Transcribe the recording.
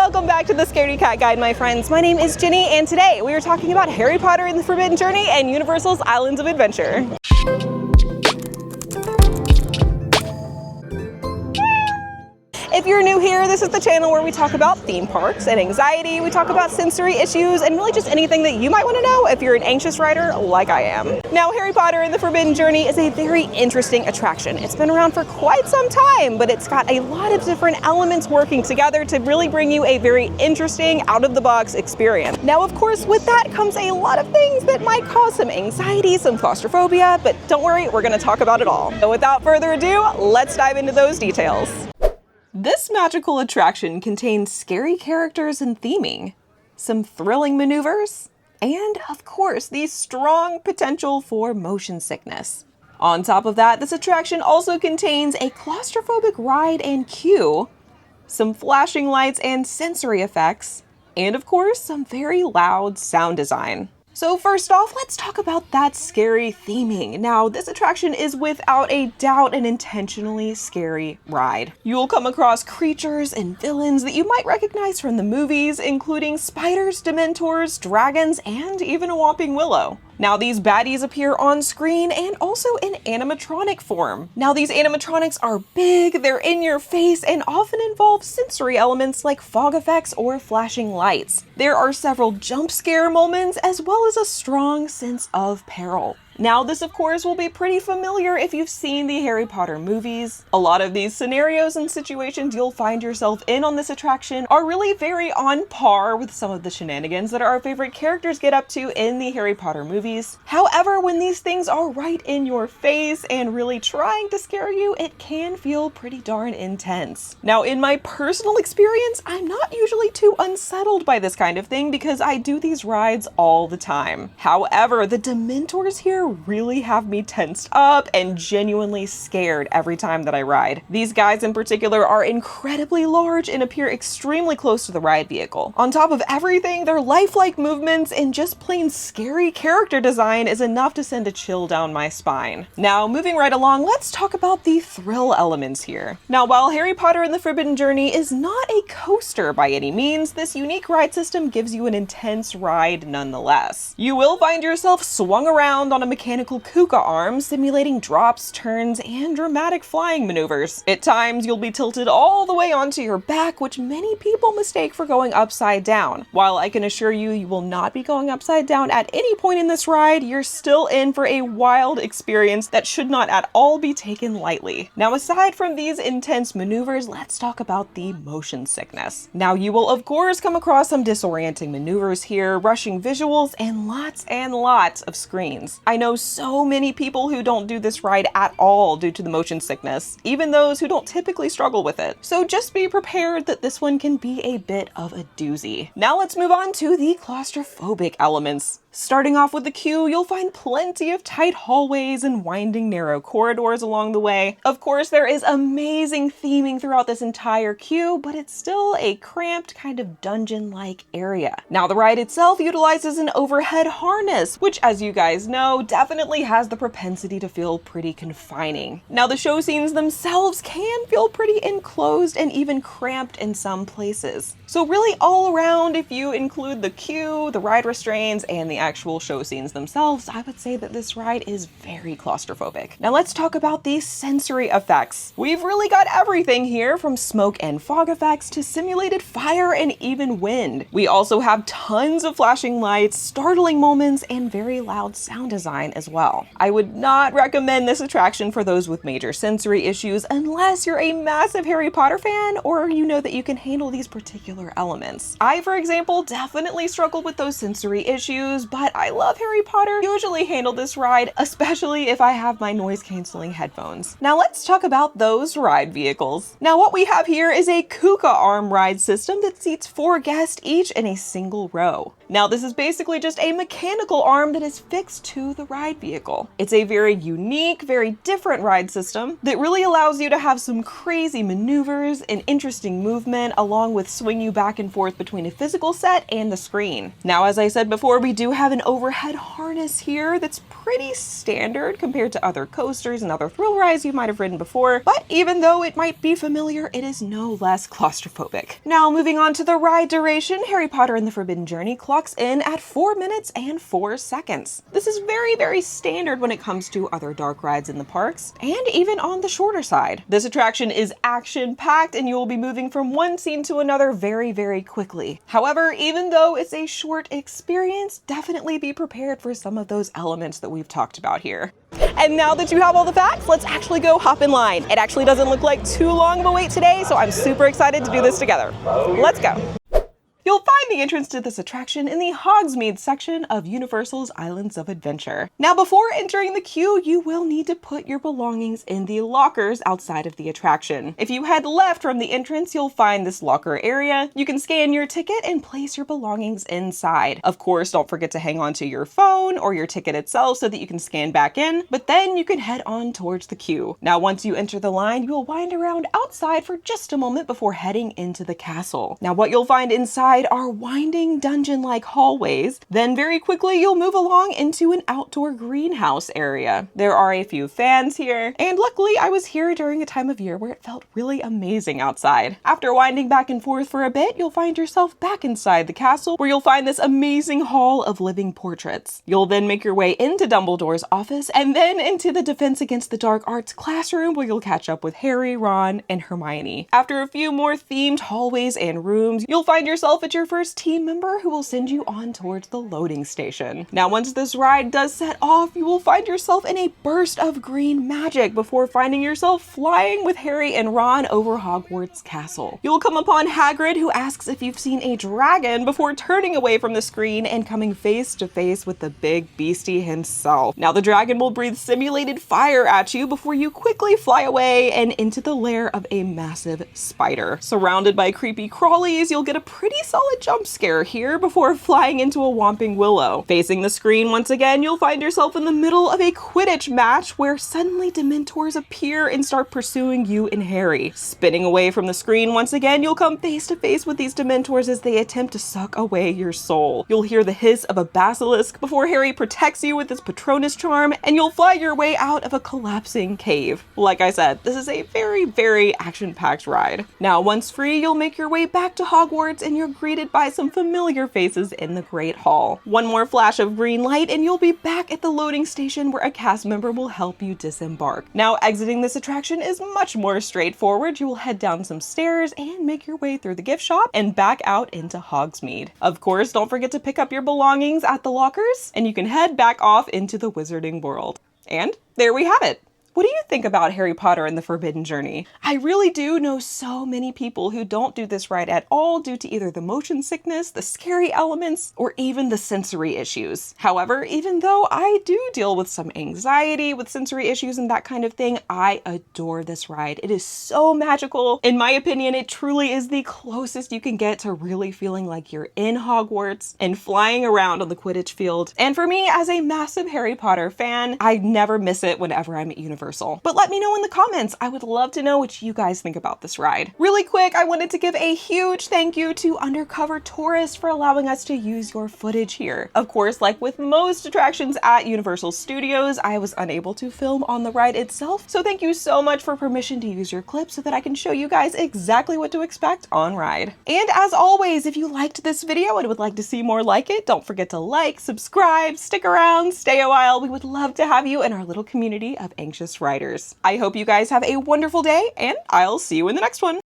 Welcome back to the Scaredy Cat Guide, my friends. My name is Ginny, and today we are talking about Harry Potter and the Forbidden Journey and Universal's Islands of Adventure. If you're new here, this is the channel where we talk about theme parks and anxiety, we talk about sensory issues, and really just anything that you might want to know if you're an anxious rider like I am. Now, Harry Potter and the Forbidden Journey is a very interesting attraction. It's been around for quite some time, but it's got a lot of different elements working together to really bring you a very interesting, out-of-the-box experience. Now, of course, with that comes a lot of things that might cause some anxiety, some claustrophobia, but don't worry, we're going to talk about it all. So without further ado, let's dive into those details. This magical attraction contains scary characters and theming, some thrilling maneuvers, and of course, the strong potential for motion sickness. On top of that, this attraction also contains a claustrophobic ride and queue, some flashing lights and sensory effects, and of course, some very loud sound design. So first off, let's talk about that scary theming. Now, this attraction is without a doubt an intentionally scary ride. You'll come across creatures and villains that you might recognize from the movies, including spiders, dementors, dragons, and even a whomping willow. Now, these baddies appear on screen and also in animatronic form. Now, these animatronics are big, they're in your face, and often involve sensory elements like fog effects or flashing lights. There are several jump scare moments as well as a strong sense of peril. Now, this of course will be pretty familiar if you've seen the Harry Potter movies. A lot of these scenarios and situations you'll find yourself in on this attraction are really very on par with some of the shenanigans that our favorite characters get up to in the Harry Potter movies. However, when these things are right in your face and really trying to scare you, it can feel pretty darn intense. Now, in my personal experience, I'm not usually too unsettled by this kind of thing because I do these rides all the time. However, the dementors here really have me tensed up and genuinely scared every time that I ride. These guys in particular are incredibly large and appear extremely close to the ride vehicle. On top of everything, their lifelike movements and just plain scary character design is enough to send a chill down my spine. Now, moving right along, let's talk about the thrill elements here. Now, while Harry Potter and the Forbidden Journey is not a coaster by any means, this unique ride system gives you an intense ride nonetheless. You will find yourself swung around on a mechanical kuka arm, simulating drops, turns, and dramatic flying maneuvers. At times, you'll be tilted all the way onto your back, which many people mistake for going upside down. While I can assure you, you will not be going upside down at any point in this ride, you're still in for a wild experience that should not at all be taken lightly. Now, aside from these intense maneuvers, let's talk about the motion sickness. Now, you will of course come across some disorienting maneuvers here, rushing visuals, and lots of screens. I know so many people who don't do this ride at all due to the motion sickness, even those who don't typically struggle with it. So just be prepared that this one can be a bit of a doozy. Now let's move on to the claustrophobic elements. Starting off with the queue, you'll find plenty of tight hallways and winding narrow corridors along the way. Of course, there is amazing theming throughout this entire queue, but it's still a cramped kind of dungeon-like area. Now, the ride itself utilizes an overhead harness, which, as you guys know, definitely has the propensity to feel pretty confining. Now, the show scenes themselves can feel pretty enclosed and even cramped in some places. So really all around, if you include the queue, the ride restraints, and the actual show scenes themselves, I would say that this ride is very claustrophobic. Now let's talk about the sensory effects. We've really got everything here, from smoke and fog effects to simulated fire and even wind. We also have tons of flashing lights, startling moments, and very loud sound design as well. I would not recommend this attraction for those with major sensory issues unless you're a massive Harry Potter fan or you know that you can handle these particular elements. I, for example, definitely struggled with those sensory issues, but I love Harry Potter. Usually handle this ride, especially if I have my noise canceling headphones. Now let's talk about those ride vehicles. Now what we have here is a kuka arm ride system that seats 4 guests each in a single row. Now, this is basically just a mechanical arm that is fixed to the ride vehicle. It's a very unique, very different ride system that really allows you to have some crazy maneuvers and interesting movement, along with swing you back and forth between a physical set and the screen. Now, as I said before, we do have an overhead harness here that's pretty standard compared to other coasters and other thrill rides you might have ridden before, but even though it might be familiar, it is no less claustrophobic. Now, moving on to the ride duration, Harry Potter and the Forbidden Journey clocks in at 4 minutes and 4 seconds. This is very, very standard when it comes to other dark rides in the parks, and even on the shorter side. This attraction is action-packed, and you will be moving from one scene to another very, very quickly. However, even though it's a short experience, definitely be prepared for some of those elements that we've talked about here. And now that you have all the facts, let's actually go hop in line. It actually doesn't look like too long of a wait today, so I'm super excited to do this together. Let's go. You'll find the entrance to this attraction in the Hogsmeade section of Universal's Islands of Adventure. Now, before entering the queue, you will need to put your belongings in the lockers outside of the attraction. If you head left from the entrance, you'll find this locker area. You can scan your ticket and place your belongings inside. Of course, don't forget to hang on to your phone or your ticket itself so that you can scan back in, but then you can head on towards the queue. Now, once you enter the line, you'll wind around outside for just a moment before heading into the castle. Now, what you'll find inside are winding dungeon-like hallways. Then very quickly you'll move along into an outdoor greenhouse area. There are a few fans here, and luckily I was here during a time of year where it felt really amazing outside. After winding back and forth for a bit, you'll find yourself back inside the castle, where you'll find this amazing hall of living portraits. You'll then make your way into Dumbledore's office, and then into the Defense Against the Dark Arts classroom, where you'll catch up with Harry, Ron, and Hermione. After a few more themed hallways and rooms, you'll find yourself at your first team member, who will send you on towards the loading station. Now, once this ride does set off, you will find yourself in a burst of green magic before finding yourself flying with Harry and Ron over Hogwarts Castle. You'll come upon Hagrid, who asks if you've seen a dragon, before turning away from the screen and coming face to face with the big beastie himself. Now, the dragon will breathe simulated fire at you before you quickly fly away and into the lair of a massive spider. Surrounded by creepy crawlies, you'll get a pretty solid jump scare here before flying into a Whomping Willow. Facing the screen once again, you'll find yourself in the middle of a Quidditch match, where suddenly Dementors appear and start pursuing you and Harry. Spinning away from the screen once again, you'll come face to face with these Dementors as they attempt to suck away your soul. You'll hear the hiss of a basilisk before Harry protects you with his Patronus charm, and you'll fly your way out of a collapsing cave. Like I said, this is a very, very action-packed ride. Now, once free, you'll make your way back to Hogwarts, and you're greeted by some familiar faces in the Great Hall. One more flash of green light and you'll be back at the loading station, where a cast member will help you disembark. Now, exiting this attraction is much more straightforward. You will head down some stairs and make your way through the gift shop and back out into Hogsmeade. Of course, don't forget to pick up your belongings at the lockers, and you can head back off into the Wizarding World. And there we have it. What do you think about Harry Potter and the Forbidden Journey? I really do know so many people who don't do this ride at all due to either the motion sickness, the scary elements, or even the sensory issues. However, even though I do deal with some anxiety with sensory issues and that kind of thing, I adore this ride. It is so magical. In my opinion, it truly is the closest you can get to really feeling like you're in Hogwarts and flying around on the Quidditch field. And for me, as a massive Harry Potter fan, I never miss it whenever I'm at Universal. But let me know in the comments. I would love to know what you guys think about this ride. Really quick, I wanted to give a huge thank you to Undercover Tourist for allowing us to use your footage here. Of course, like with most attractions at Universal Studios, I was unable to film on the ride itself, so thank you so much for permission to use your clip so that I can show you guys exactly what to expect on ride. And as always, if you liked this video and would like to see more like it, don't forget to like, subscribe, stick around, stay a while. We would love to have you in our little community of anxious riders. I hope you guys have a wonderful day, and I'll see you in the next one.